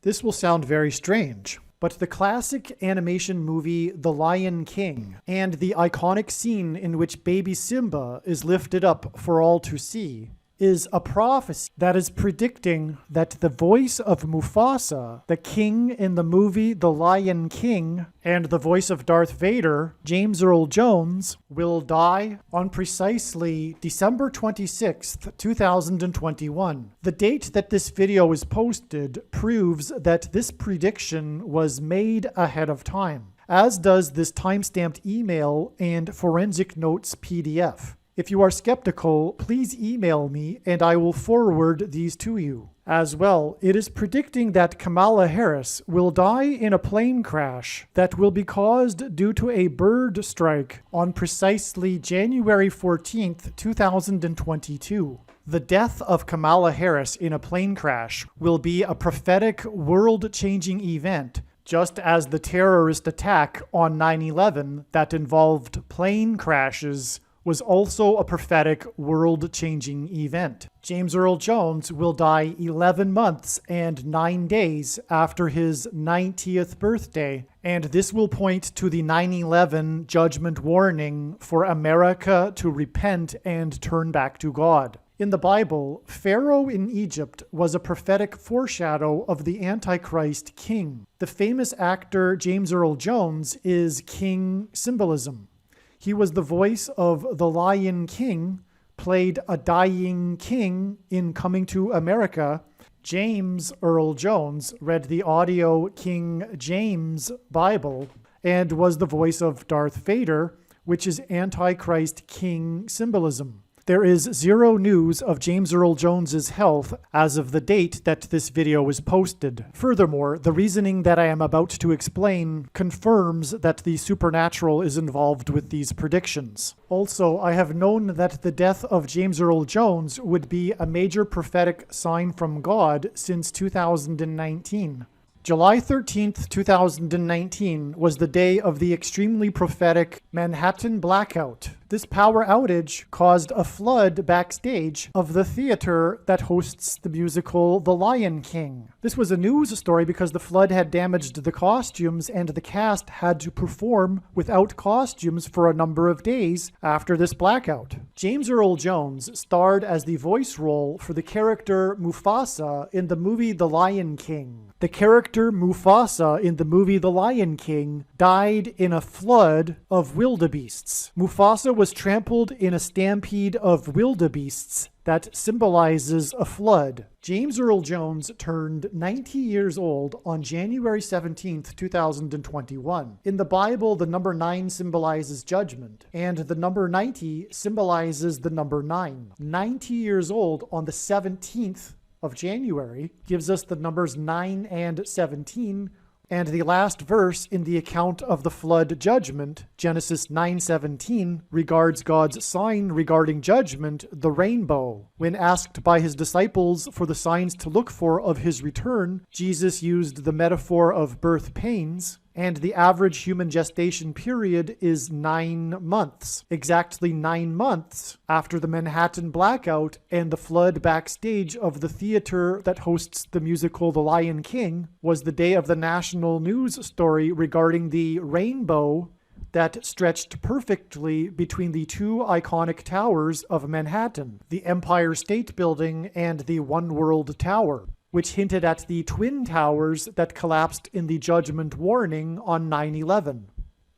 This will sound very strange, but the classic animation movie The Lion King and the iconic scene in which baby Simba is lifted up for all to see is a prophecy that is predicting that the voice of Mufasa, the king in the movie The Lion King, and the voice of Darth Vader, James Earl Jones, will die on precisely December 26th, 2021. The date that this video is posted proves that this prediction was made ahead of time, as does this timestamped email and forensic notes PDF. If you are skeptical, please email me and I will forward these to you. As well, it is predicting that Kamala Harris will die in a plane crash that will be caused due to a bird strike on precisely January 14th, 2022. The death of Kamala Harris in a plane crash will be a prophetic, world-changing event, just as the terrorist attack on 9/11 that involved plane crashes was also a prophetic, world-changing event. James Earl Jones will die 11 months and 9 days after his 90th birthday, and this will point to the 9/11 judgment warning for America to repent and turn back to God. In the Bible, Pharaoh in Egypt was a prophetic foreshadow of the Antichrist king. The famous actor James Earl Jones is king symbolism. He was the voice of the Lion King, played a dying king in Coming to America. James Earl Jones read the audio King James Bible and was the voice of Darth Vader, which is Antichrist king symbolism. There is zero news of James Earl Jones's health as of the date that this video was posted. Furthermore, the reasoning that I am about to explain confirms that the supernatural is involved with these predictions. Also, I have known that the death of James Earl Jones would be a major prophetic sign from God since 2019. July 13th, 2019 was the day of the extremely prophetic Manhattan blackout. This power outage caused a flood backstage of the theater that hosts the musical The Lion King. This was a news story because the flood had damaged the costumes and the cast had to perform without costumes for a number of days after this blackout. James Earl Jones starred as the voice role for the character Mufasa in the movie The Lion King. The character Mufasa in the movie The Lion King died in a flood of wildebeests. Mufasa was trampled in a stampede of wildebeests that symbolizes a flood. James Earl Jones turned 90 years old on January 17th, 2021. In the Bible, the number 9 symbolizes judgment, and the number 90 symbolizes the number 9. 90 years old on the 17th of January gives us the numbers 9 and 17, and the last verse in the account of the flood judgment, Genesis 9:17, regards God's sign regarding judgment, the rainbow. When asked by his disciples for the signs to look for of his return, Jesus used the metaphor of birth pains, and the average human gestation period is 9 months. Exactly 9 months after the Manhattan blackout and the flood backstage of the theater that hosts the musical The Lion King was the day of the national news story regarding the rainbow that stretched perfectly between the two iconic towers of Manhattan, the Empire State Building and the One World Tower, which hinted at the twin towers that collapsed in the judgment warning on 9/11.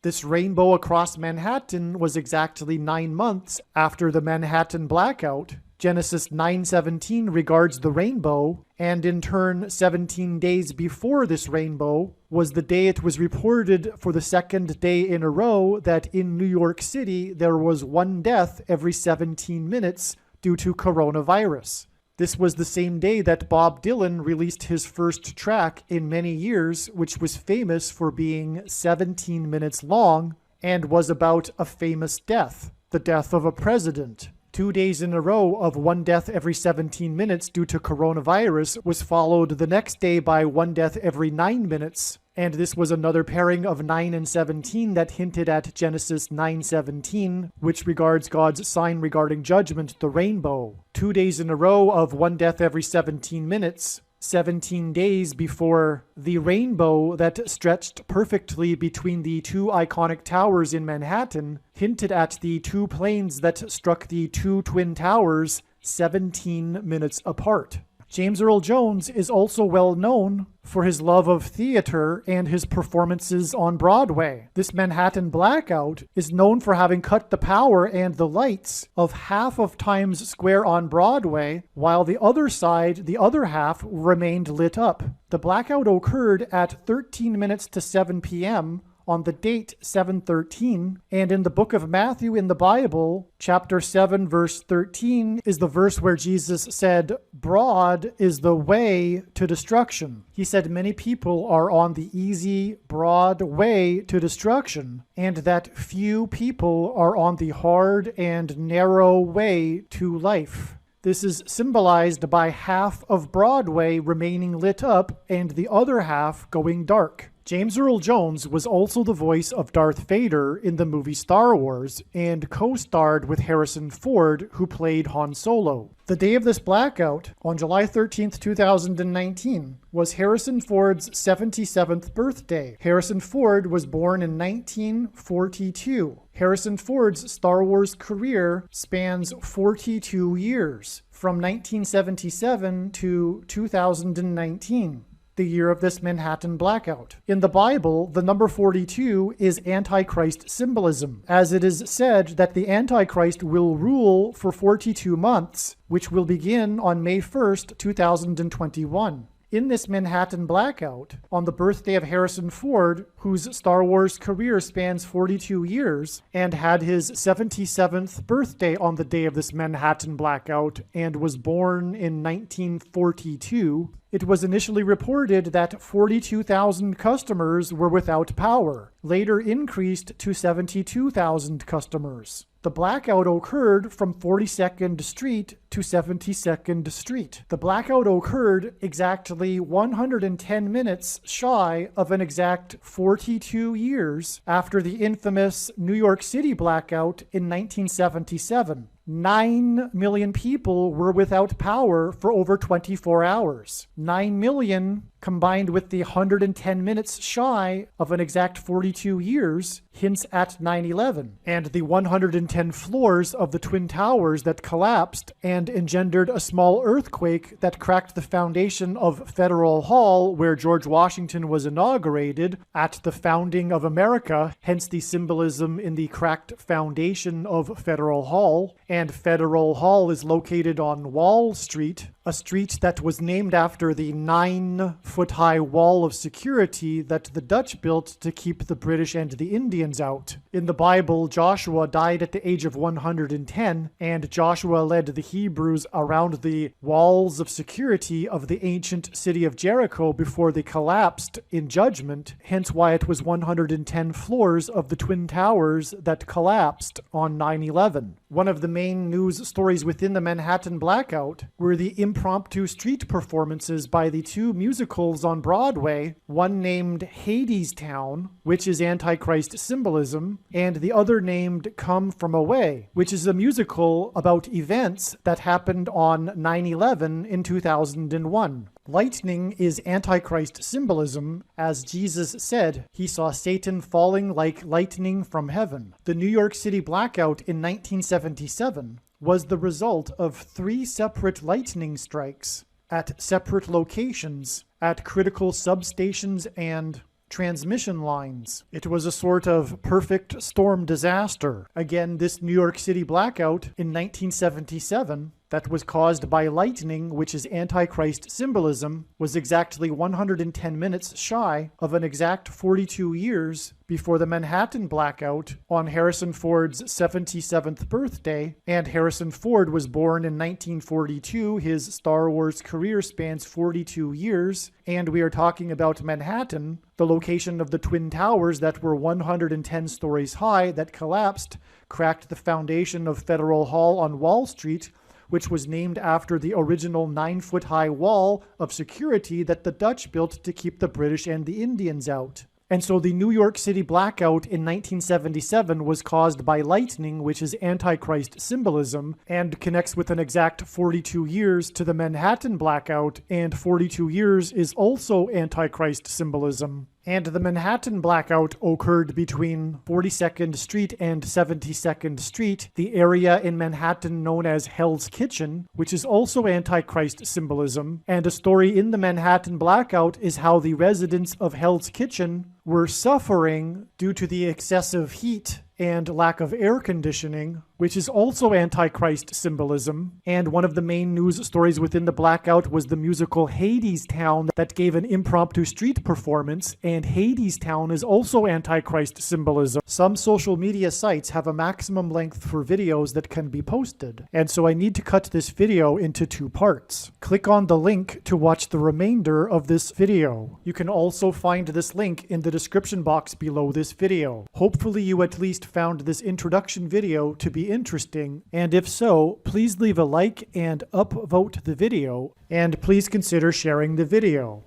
This rainbow across Manhattan was exactly 9 months after the Manhattan blackout. Genesis 9:17 regards the rainbow, and in turn 17 days before this rainbow was the day it was reported for the second day in a row that in New York City there was one death every 17 minutes due to coronavirus. This was the same day that Bob Dylan released his first track in many years, which was famous for being 17 minutes long and was about a famous death, the death of a president. 2 days in a row of one death every 17 minutes due to coronavirus was followed the next day by one death every 9 minutes. And this was another pairing of 9 and 17 that hinted at Genesis 9:17, which regards God's sign regarding judgment, the rainbow. 2 days in a row of one death every 17 minutes. 17 days before the rainbow that stretched perfectly between the two iconic towers in Manhattan hinted at the two planes that struck the two twin towers 17 minutes apart. James Earl Jones is also well known for his love of theater and his performances on Broadway. This Manhattan blackout is known for having cut the power and the lights of half of Times Square on Broadway, while the other side, the other half, remained lit up. The blackout occurred at 13 minutes to 7 p.m. on the date 7/13, and in the book of Matthew in the Bible, chapter 7, verse 13, is the verse where Jesus said, "Broad is the way to destruction." He said many people are on the easy, broad way to destruction, and that few people are on the hard and narrow way to life. This is symbolized by half of Broadway remaining lit up and the other half going dark. James Earl Jones was also the voice of Darth Vader in the movie Star Wars and co-starred with Harrison Ford, who played Han Solo. The day of this blackout, on July 13th, 2019, was Harrison Ford's 77th birthday. Harrison Ford was born in 1942. Harrison Ford's Star Wars career spans 42 years, from 1977 to 2019. The year of this Manhattan blackout. In the Bible, the number 42 is Antichrist symbolism, as it is said that the Antichrist will rule for 42 months, which will begin on May 1st, 2021. In this Manhattan blackout, on the birthday of Harrison Ford, whose Star Wars career spans 42 years, and had his 77th birthday on the day of this Manhattan blackout, and was born in 1942, it was initially reported that 42,000 customers were without power, later increased to 72,000 customers. The blackout occurred from 42nd Street to 72nd Street. The blackout occurred exactly 110 minutes shy of an exact 42 years after the infamous New York City blackout in 1977. 9 million people were without power for over 24 hours. 9 million combined with the 110 minutes shy of an exact 42 years hints at 9/11 and the 110 floors of the Twin Towers that collapsed and engendered a small earthquake that cracked the foundation of Federal Hall, where George Washington was inaugurated at the founding of America, hence the symbolism in the cracked foundation of Federal Hall. And Federal Hall is located on Wall Street, a street that was named after the 9-foot-high wall of security that the Dutch built to keep the British and the Indians out. In the Bible, Joshua died at the age of 110, and Joshua led the Hebrews around the walls of security of the ancient city of Jericho before they collapsed in judgment, hence why it was 110 floors of the Twin Towers that collapsed on 9/11. One of the main news stories within the Manhattan blackout were the impromptu street performances by the two musicals on Broadway, one named Hadestown, which is Antichrist symbolism, and the other named Come From Away, which is a musical about events that happened on 9/11 in 2001. Lightning is Antichrist symbolism, as Jesus said he saw Satan falling like lightning from heaven. The New York City blackout in 1977 was the result of 3 separate lightning strikes at separate locations at critical substations and transmission lines. It was a sort of perfect storm disaster. Again, this New York City blackout in 1977 that was caused by lightning, which is Antichrist symbolism, was exactly 110 minutes shy of an exact 42 years before the Manhattan blackout on Harrison Ford's 77th birthday. And Harrison Ford was born in 1942. His Star Wars career spans 42 years. And we are talking about Manhattan, the location of the Twin Towers that were 110 stories high that collapsed, cracked the foundation of Federal Hall on Wall Street, which was named after the original 9-foot-high wall of security that the Dutch built to keep the British and the Indians out. And so the New York City blackout in 1977 was caused by lightning, which is Antichrist symbolism, and connects with an exact 42 years to the Manhattan blackout, and 42 years is also Antichrist symbolism. And the Manhattan blackout occurred between 42nd Street and 72nd Street, the area in Manhattan known as Hell's Kitchen, which is also Antichrist symbolism. And a story in the Manhattan blackout is how the residents of Hell's Kitchen were suffering due to the excessive heat and lack of air conditioning, which is also Antichrist symbolism. And one of the main news stories within the blackout was the musical Hadestown that gave an impromptu street performance, and Hadestown is also Antichrist symbolism. Some social media sites have a maximum length for videos that can be posted, and so I need to cut this video into 2 parts. Click on the link to watch the remainder of this video. You can also find this link in the description box below this video. Hopefully you at least found this introduction video to be interesting, and if so, please leave a like and upvote the video, and please consider sharing the video.